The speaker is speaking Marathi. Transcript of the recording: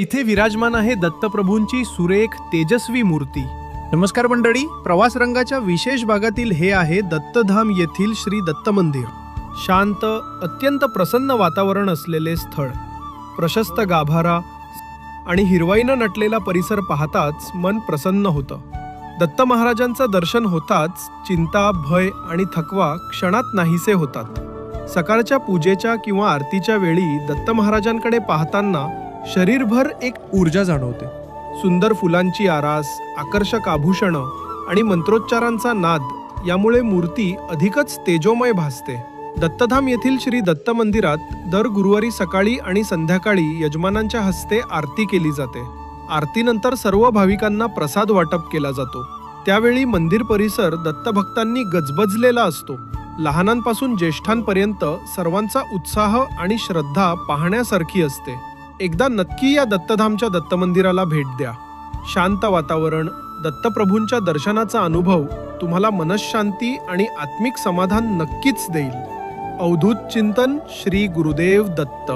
इथे विराजमान आहे दत्तप्रभूंची सुरेख तेजस्वी मूर्ती। नमस्कार मंडळी, प्रवास रंगाच्या विशेष भागातील हे आहे दत्तधाम येथील श्री दत्त मंदिर। शांत, अत्यंत प्रसन्न वातावरण असलेले स्थळ, प्रशस्त गाभारा आणि हिरवाईनं नटलेला परिसर पाहताच मन प्रसन्न होतं। दत्त महाराजांचं दर्शन होताच चिंता, भय आणि थकवा क्षणात नाहीसे होतात। सकाळच्या पूजेच्या किंवा आरतीच्या वेळी दत्त महाराजांकडे पाहताना शरीरभर एक ऊर्जा जाणवते। सुंदर फुलांची आरास, आकर्षक आभूषणं आणि मंत्रोच्चारांचा नाद यामुळे मूर्ती अधिकच तेजोमय भासते। दत्तधाम येथील श्री दत्त मंदिरात दर गुरुवारी सकाळी आणि संध्याकाळी यजमानांच्या हस्ते आरती केली जाते। आरतीनंतर सर्व भाविकांना प्रसाद वाटप केला जातो। त्यावेळी मंदिर परिसर दत्तभक्तांनी गजबजलेला असतो। लहानांपासून ज्येष्ठांपर्यंत सर्वांचा उत्साह आणि श्रद्धा पाहण्यासारखी असते। एकदा नक्की या दत्तधामच्या दत्त मंदिराला भेट द्या। शांत वातावरण, दत्तप्रभूंच्या दर्शनाचा अनुभव तुम्हाला मनःशांती आणि आत्मिक समाधान नक्कीच देईल। अवधूत चिंतन, श्री गुरुदेव दत्त।